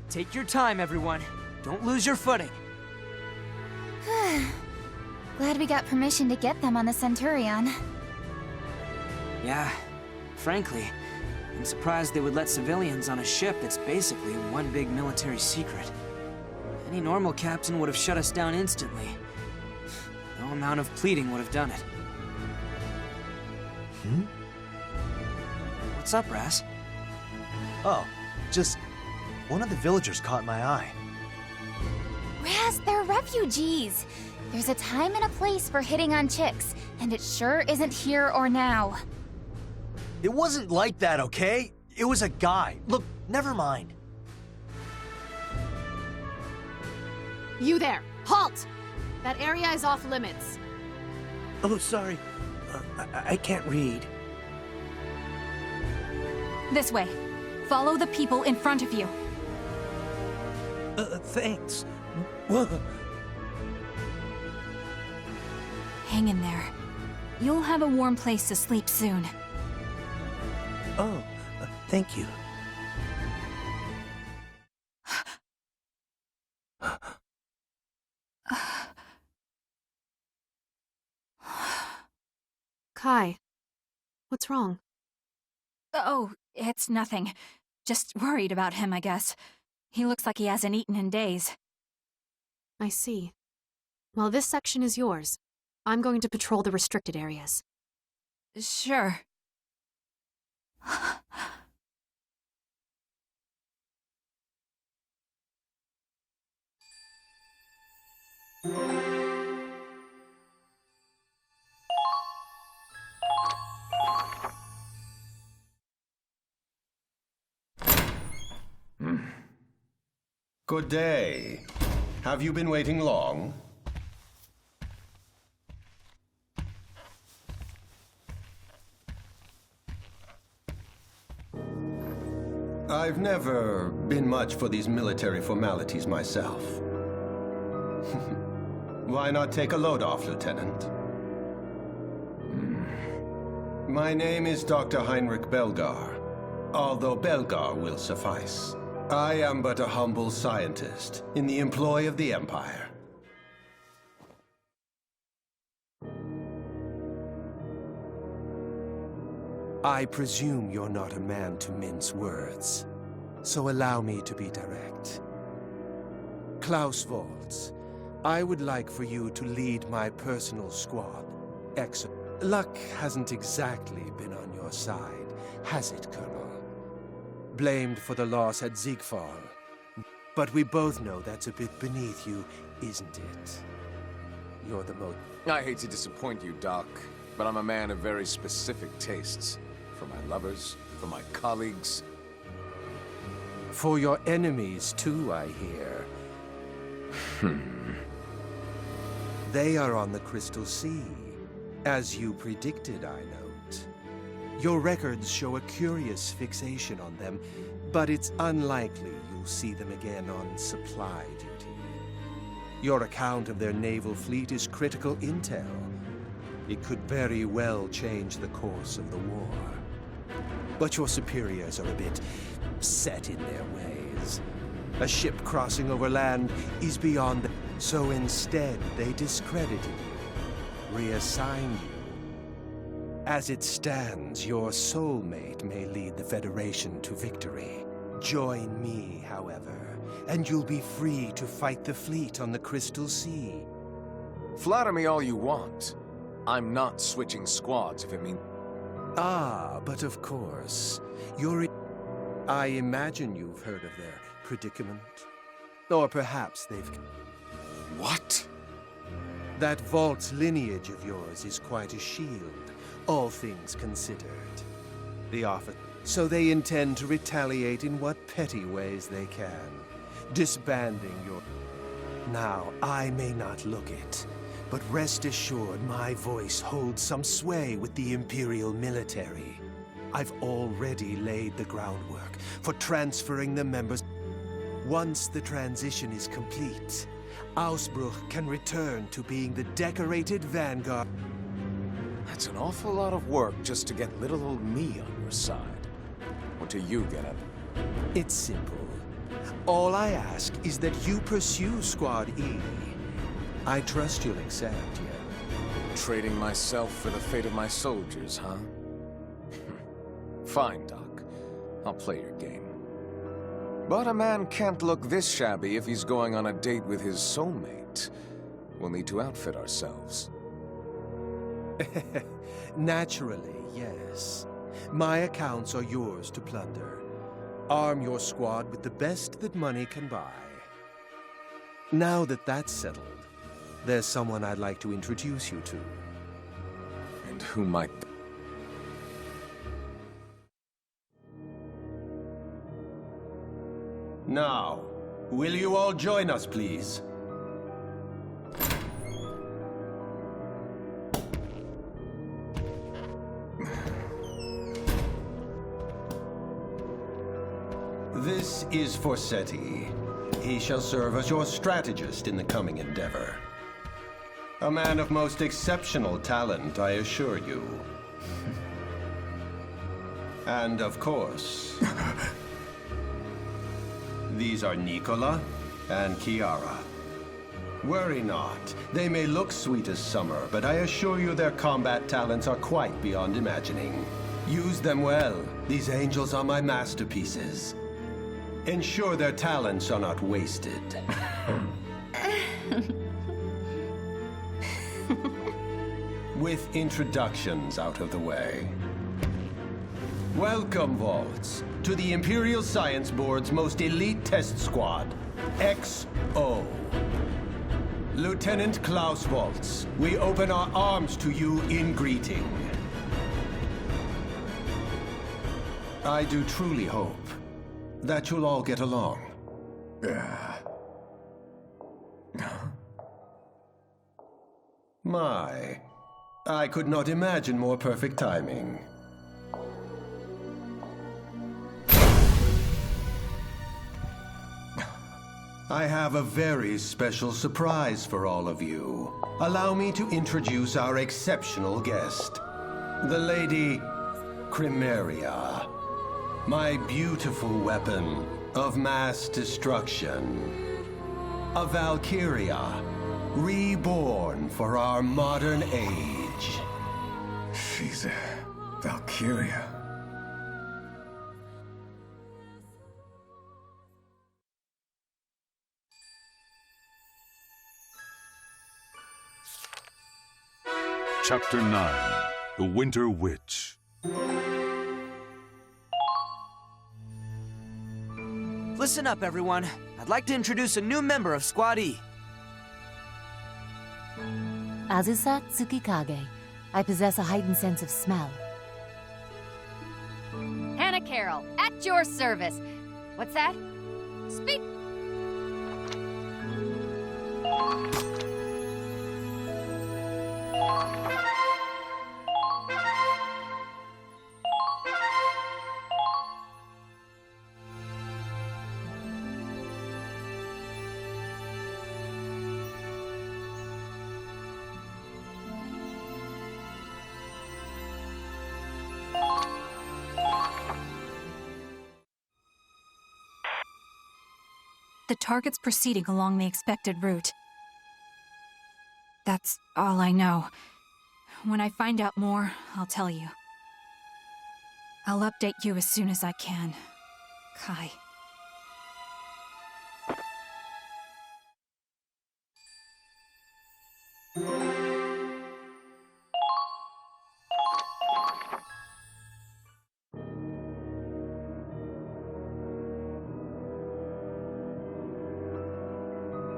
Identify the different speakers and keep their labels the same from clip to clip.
Speaker 1: Take your time, everyone. Don't lose your footing.
Speaker 2: Glad we got permission to get them on the Centurion.
Speaker 1: Yeah, frankly, I'm surprised they would let civilians on a ship that's basically one big military secret. Any normal captain would have shut us down instantly. No amount of pleading would have done it. What's up, Raz?
Speaker 3: Oh, just one of the villagers caught my eye.
Speaker 2: Raz, they're refugees. There's a time and a place for hitting on chicks, and it sure isn't here or now.
Speaker 3: It wasn't like that, okay? It was a guy. Look, never mind.
Speaker 4: You there! Halt! That area is off limits.
Speaker 5: Oh, sorry. I can't read.
Speaker 6: This way. Follow the people in front of you.
Speaker 5: Thanks. Whoa.
Speaker 6: Hang in there. You'll have a warm place to sleep soon.
Speaker 5: Oh, thank you.
Speaker 4: Kai, what's wrong?
Speaker 6: Oh, it's nothing. Just worried about him, I guess. He looks like he hasn't eaten in days.
Speaker 4: I see. Well, this section is yours. I'm going to patrol the restricted areas.
Speaker 6: Sure.
Speaker 7: Good day. Have you been waiting long? I've never been much for these military formalities myself. Why not take a load off, Lieutenant? My name is Dr. Heinrich Belgar, although Belgar will suffice. I am but a humble scientist in the employ of the Empire.
Speaker 8: I presume you're not a man to mince words, so allow me to be direct. Klaus Waltz, I would like for you to lead my personal squad. Excellent. Luck hasn't exactly been on your side, has it, Colonel? Blamed for the loss at Ziegfall. But we both know that's a bit beneath you, isn't it? You're the most...
Speaker 9: I hate to disappoint you, Doc, but I'm a man of very specific tastes. For my lovers, for my colleagues.
Speaker 8: For your enemies, too, I hear. They are on the Crystal Sea, as you predicted, I note. Your records show a curious fixation on them, but it's unlikely you'll see them again on supply duty. Your account of their naval fleet is critical intel. It could very well change the course of the war. But your superiors are a bit set in their ways. A ship crossing over land is beyond them, so instead they discredited you, reassigned you. As it stands, your soulmate may lead the Federation to victory. Join me, however, and you'll be free to fight the fleet on the Crystal Sea.
Speaker 9: Flatter me all you want. I'm not switching squads if it means...
Speaker 8: Ah, but of course, I imagine you've heard of their predicament. Or perhaps they've...
Speaker 9: What?
Speaker 8: That Vault's lineage of yours is quite a shield, all things considered. The offer... So they intend to retaliate in what petty ways they can, disbanding your... Now, I may not look it, but rest assured my voice holds some sway with the Imperial military. I've already laid the groundwork for transferring the members. Once the transition is complete, Ausbruch can return to being the decorated vanguard.
Speaker 9: That's an awful lot of work just to get little old me on your side. What do you get out of it?
Speaker 8: It's simple. All I ask is that you pursue Squad E. I trust you'll accept, yeah?
Speaker 9: Trading myself for the fate of my soldiers, huh? Fine, Doc. I'll play your game. But a man can't look this shabby if he's going on a date with his soulmate. We'll need to outfit ourselves.
Speaker 8: Naturally, yes. My accounts are yours to plunder. Arm your squad with the best that money can buy. Now that that's settled, there's someone I'd like to introduce you to.
Speaker 9: And who might...
Speaker 7: Now, will you all join us, please? This is Forseti. He shall serve as your strategist in the coming endeavor. A man of most exceptional talent, I assure you. And of course... these are Nicola and Kiara. Worry not. They may look sweet as summer, but I assure you their combat talents are quite beyond imagining. Use them well. These angels are my masterpieces. Ensure their talents are not wasted. With introductions out of the way. Welcome, Vaults, to the Imperial Science Board's most elite test squad, XO. Lieutenant Klaus Waltz, we open our arms to you in greeting. I do truly hope that you'll all get along. My, I could not imagine more perfect timing. I have a very special surprise for all of you. Allow me to introduce our exceptional guest, the Lady Crimeria. My beautiful weapon of mass destruction. A Valkyria, reborn for our modern age.
Speaker 9: She's a Valkyria.
Speaker 10: Chapter 9, The Winter Witch.
Speaker 1: Listen up, everyone. I'd like to introduce a new member of Squad E.
Speaker 11: Azusa Tsukikage. I possess a heightened sense of smell.
Speaker 2: Hannah Carroll, at your service. What's that? Speak.
Speaker 6: The target's proceeding along the expected route. That's all I know. When I find out more, I'll tell you. I'll update you as soon as I can. Kai.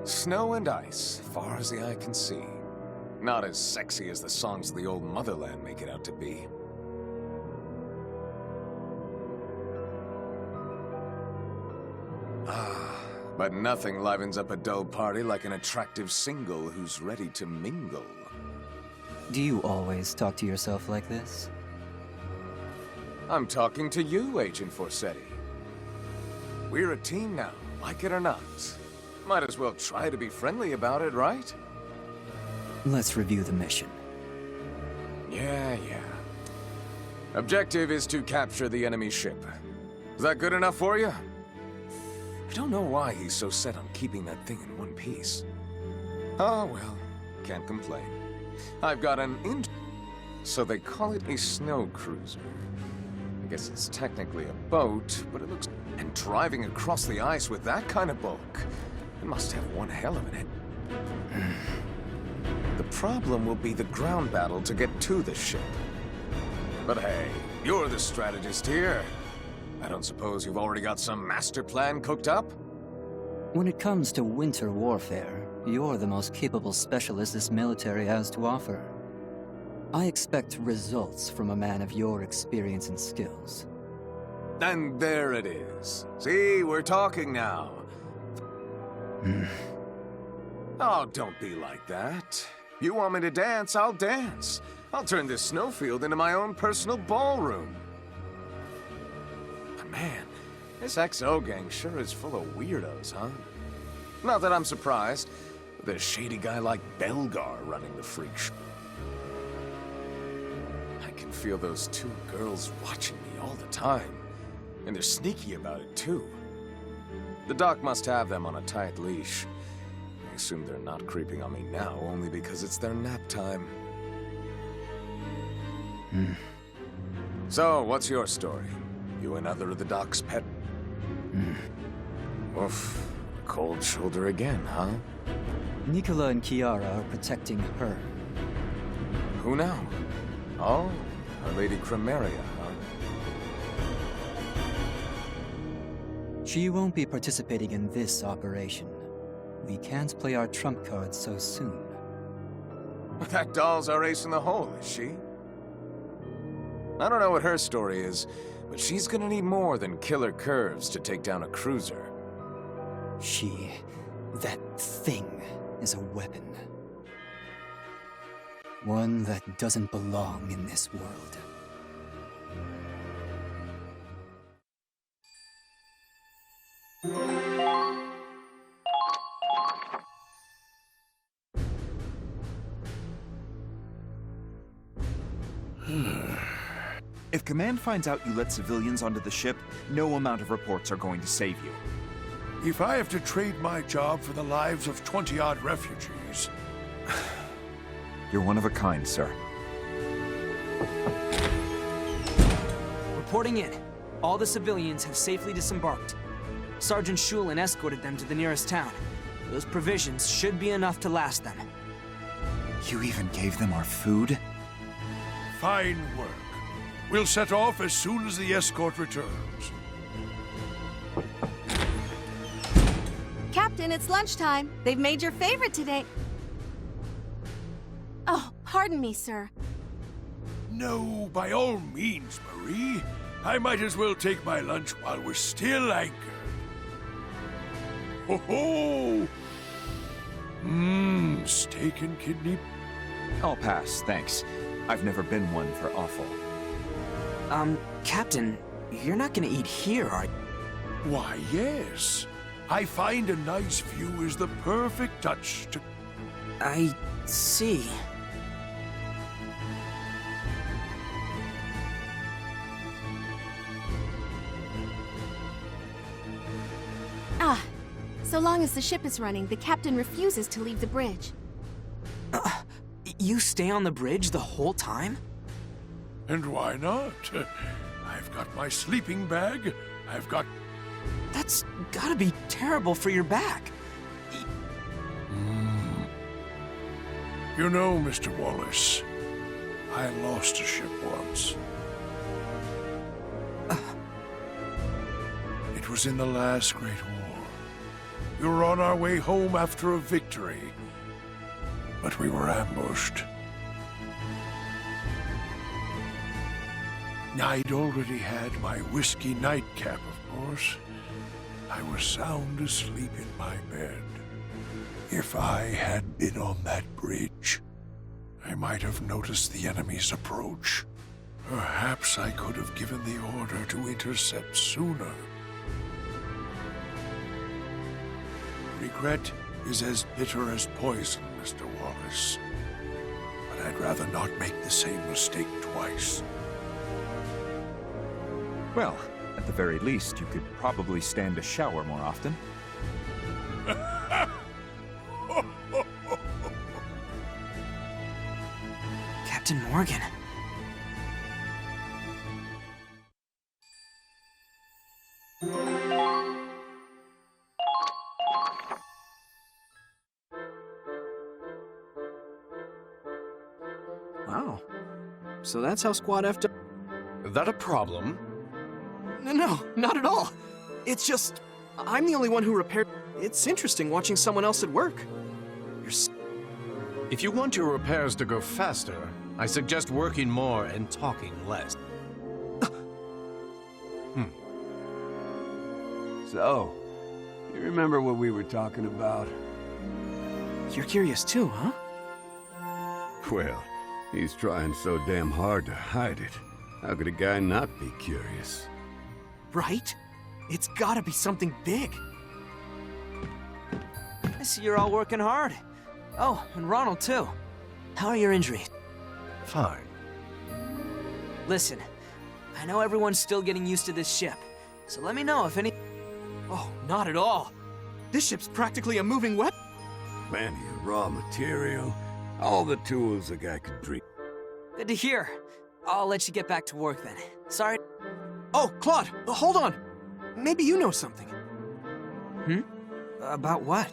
Speaker 9: Snow and ice, far as the eye can see. Not as sexy as the songs of the old motherland make it out to be. But nothing livens up a dull party like an attractive single who's ready to mingle.
Speaker 12: Do you always talk to yourself like this?
Speaker 9: I'm talking to you, Agent Forseti. We're a team now, like it or not. Might as well try to be friendly about it, right?
Speaker 12: Let's review the mission.
Speaker 9: Yeah. Objective is to capture the enemy ship. Is that good enough for you? don't know why he's so set on keeping that thing in one piece. Oh, well, can't complain. I've got an so they call it a snow cruiser. I guess it's technically a boat, but it looks... And driving across the ice with that kind of bulk, it must have one hell of an head. The problem will be the ground battle to get to the ship. But hey, you're the strategist here. I don't suppose you've already got some master plan cooked up?
Speaker 12: When it comes to winter warfare, you're the most capable specialist this military has to offer. I expect results from a man of your experience and skills.
Speaker 9: And there it is. See, we're talking now. Oh, don't be like that. You want me to dance, I'll dance. I'll turn this snowfield into my own personal ballroom. But man, this XO gang sure is full of weirdos, huh? Not that I'm surprised, with a shady guy like Belgar running the freak show. I can feel those two girls watching me all the time. And they're sneaky about it, too. The doc must have them on a tight leash. I assume they're not creeping on me now only because it's their nap time. So, what's your story? You another of the doc's pet? Oof. Cold shoulder again, huh?
Speaker 12: Nicola and Kiara are protecting her.
Speaker 9: Who now? Oh, Our Lady Chronicles, huh?
Speaker 12: She won't be participating in this operation. We can't play our trump cards so soon.
Speaker 9: But that doll's our ace in the hole, is she? I don't know what her story is, but she's gonna need more than killer curves to take down a cruiser.
Speaker 12: That thing, is a weapon. One that doesn't belong in this world.
Speaker 13: If Command finds out you let civilians onto the ship, no amount of reports are going to save you.
Speaker 14: If I have to trade my job for the lives of 20-odd refugees...
Speaker 13: You're one of a kind, sir.
Speaker 1: Reporting in. All the civilians have safely disembarked. Sergeant Shulin escorted them to the nearest town. Those provisions should be enough to last them.
Speaker 13: You even gave them our food?
Speaker 14: Fine work. We'll set off as soon as the escort returns.
Speaker 15: Captain, it's lunchtime. They've made your favorite today. Oh, pardon me, sir.
Speaker 14: No, by all means, Marie. I might as well take my lunch while we're still anchored. Ho-ho! Steak and kidney.
Speaker 13: I'll pass, thanks. I've never been one for offal.
Speaker 1: Captain, you're not gonna eat here, are you?
Speaker 14: Why, yes. I find a nice view is the perfect touch to...
Speaker 1: I see.
Speaker 15: Ah, so long as the ship is running, the captain refuses to leave the bridge.
Speaker 1: You stay on the bridge the whole time?
Speaker 14: And why not? I've got my sleeping bag. I've got...
Speaker 1: That's gotta be terrible for your back.
Speaker 14: You know, Mr. Wallace, I lost a ship once. It was in the last Great War. We were on our way home after a victory, but we were ambushed. I'd already had my whiskey nightcap, of course. I was sound asleep in my bed. If I had been on that bridge, I might have noticed the enemy's approach. Perhaps I could have given the order to intercept sooner. Regret is as bitter as poison, Mr. Wallace. But I'd rather not make the same mistake twice.
Speaker 13: Well, At the very least, you could probably stand a shower more often.
Speaker 1: Captain Morgan.
Speaker 16: Wow. So that's how Squad F does.
Speaker 17: That a problem?
Speaker 16: No, not at all. It's just, I'm the only one who repaired. It's interesting watching someone else at work.
Speaker 17: If you want your repairs to go faster, I suggest working more and talking less.
Speaker 18: So, you remember what we were talking about?
Speaker 16: You're curious too, huh?
Speaker 18: Well, he's trying so damn hard to hide it. How could a guy not be curious?
Speaker 16: Right? It's gotta be something big.
Speaker 1: I see you're all working hard. Oh, and Ronald too. How are your injuries?
Speaker 3: Fine.
Speaker 1: Listen, I know everyone's still getting used to this ship, so let me know if any...
Speaker 16: Oh, not at all. This ship's practically a moving weapon.
Speaker 18: Plenty of raw material, all the tools a guy could dream.
Speaker 1: Good to hear. I'll let you get back to work then. Sorry.
Speaker 16: Oh, Claude, hold on. Maybe you know something.
Speaker 1: About what?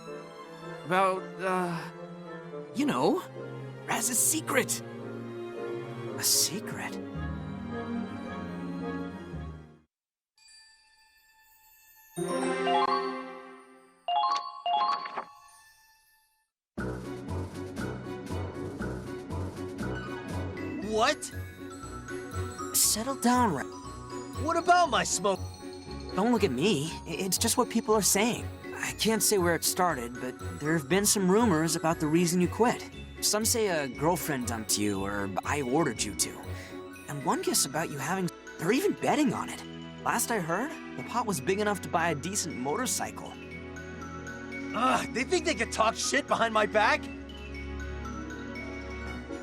Speaker 16: About, you know, Raz's secret.
Speaker 1: A secret?
Speaker 3: What?
Speaker 1: Settle down,
Speaker 3: What about my smoke?
Speaker 1: Don't look at me. It's just what people are saying. I can't say where it started, but there have been some rumors about the reason you quit. Some say a girlfriend dumped you, or I ordered you to. And one guess about you having... They're even betting on it. Last I heard, the pot was big enough to buy a decent motorcycle.
Speaker 3: Ugh, they think they can talk shit behind my back?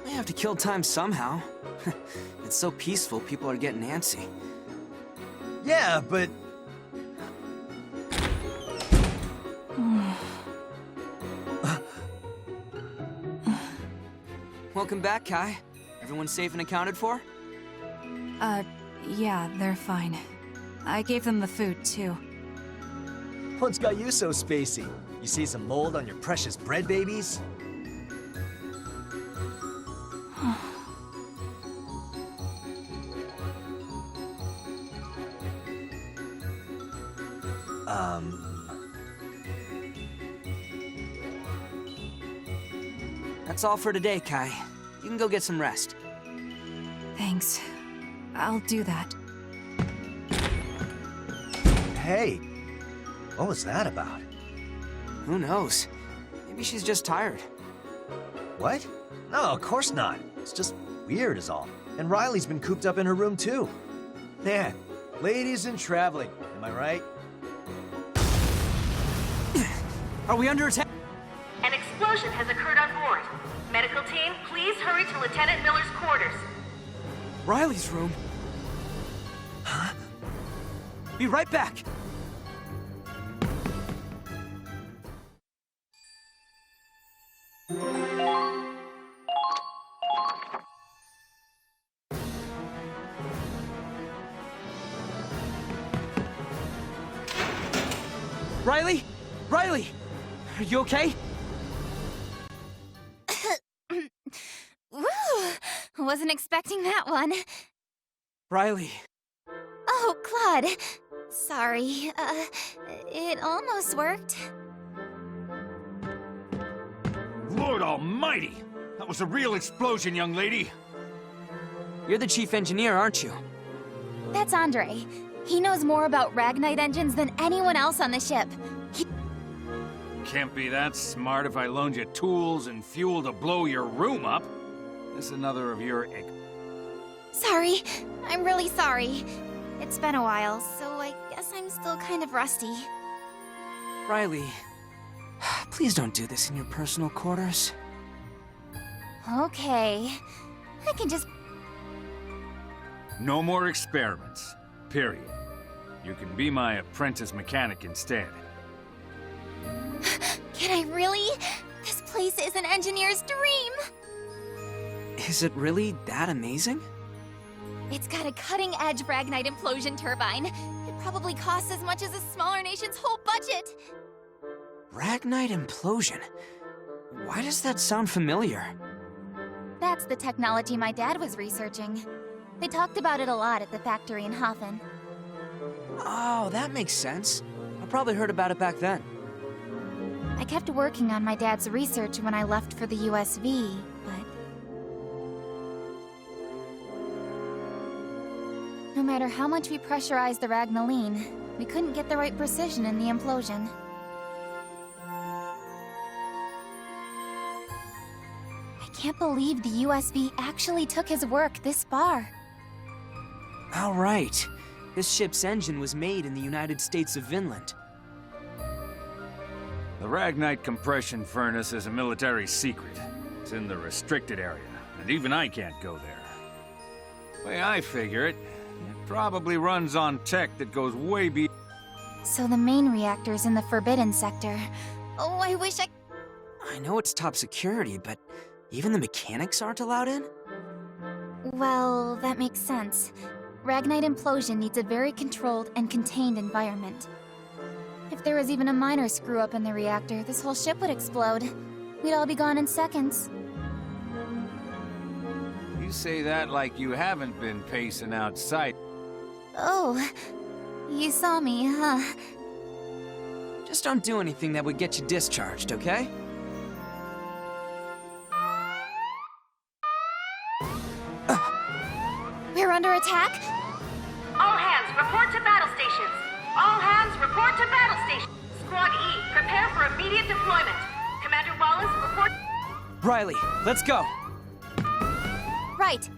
Speaker 1: They have to kill time somehow. It's so peaceful, people are getting antsy.
Speaker 3: Yeah, but...
Speaker 1: Welcome back, Kai. Everyone safe and accounted for?
Speaker 6: Yeah, they're fine. I gave them the food, too.
Speaker 3: What's got you so spacey? You see some mold on your precious bread babies?
Speaker 1: That's all for today, Kai. You can go get some rest.
Speaker 6: Thanks. I'll do that.
Speaker 3: Hey, what was that about?
Speaker 1: Who knows? Maybe she's just tired.
Speaker 3: What? No, of course not. It's just weird is all. And Riley's been cooped up in her room too. Man, ladies and traveling, am I right?
Speaker 1: Are we under attack?
Speaker 19: An explosion has occurred on board. Medical team, please hurry to Lieutenant Miller's quarters.
Speaker 1: Riley's room? Huh? Be right back! Riley? Riley! Are you okay?
Speaker 2: Woo! Wasn't expecting that one.
Speaker 1: Riley.
Speaker 2: Oh, Claude. Sorry. It almost worked.
Speaker 20: Lord almighty! That was a real explosion, young lady!
Speaker 1: You're the chief engineer, aren't you?
Speaker 2: That's Andre. He knows more about Ragnite engines than anyone else on the ship.
Speaker 20: Can't be that smart if I loaned you tools and fuel to blow your room up. This is another of your...
Speaker 2: Sorry. I'm really sorry. It's been a while, so I guess I'm still kind of rusty.
Speaker 1: Riley, please don't do this in your personal quarters.
Speaker 2: Okay. I can just...
Speaker 20: No more experiments. Period. You can be my apprentice mechanic instead.
Speaker 2: Can I really? This place is an engineer's dream!
Speaker 1: Is it really that amazing?
Speaker 2: It's got a cutting-edge Ragnite implosion turbine. It probably costs as much as a smaller nation's whole budget.
Speaker 1: Ragnite implosion? Why does that sound familiar?
Speaker 2: That's the technology my dad was researching. They talked about it a lot at the factory in Hafen.
Speaker 1: Oh, that makes sense. I probably heard about it back then.
Speaker 2: I kept working on my dad's research when I left for the USV, but... no matter how much we pressurized the Ragnaline, we couldn't get the right precision in the implosion. I can't believe the USV actually took his work this far.
Speaker 1: All right. This ship's engine was made in the United States of Vinland.
Speaker 20: The Ragnite compression furnace is a military secret. It's in the restricted area, and even I can't go there. The way I figure it, it probably runs on tech that goes way beyond.
Speaker 2: So the main reactor's in the Forbidden Sector. Oh, I wish I...
Speaker 1: I know it's top security, but even the mechanics aren't allowed in?
Speaker 2: Well, that makes sense. Ragnite implosion needs a very controlled and contained environment. If there was even a minor screw-up in the reactor, this whole ship would explode. We'd all be gone in seconds.
Speaker 20: You say that like you haven't been pacing outside.
Speaker 2: Oh, you saw me, huh?
Speaker 1: Just don't do anything that would get you discharged, okay?
Speaker 2: We're under attack?
Speaker 19: All hands, report to battle stations. All hands, report to battle stations. Squad E, prepare for immediate deployment. Commander Wallace, report...
Speaker 1: Riley, let's go!
Speaker 2: Right.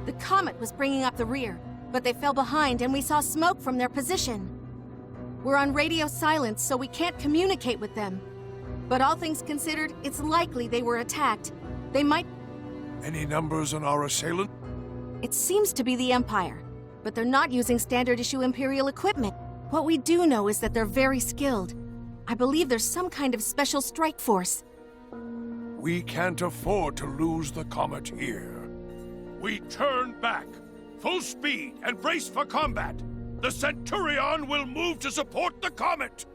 Speaker 15: The comet was bringing up the rear, but they fell behind and we saw smoke from their position. We're on radio silence, so we can't communicate with them. But all things considered, it's likely they were attacked. They might...
Speaker 14: Any numbers on our assailant?
Speaker 15: It seems to be the Empire, but they're not using standard-issue Imperial equipment. What we do know is that they're very skilled. I believe there's some kind of special strike force.
Speaker 14: We can't afford to lose the comet here. We turn back. Full speed and brace for combat. The Centurion will move to support the comet.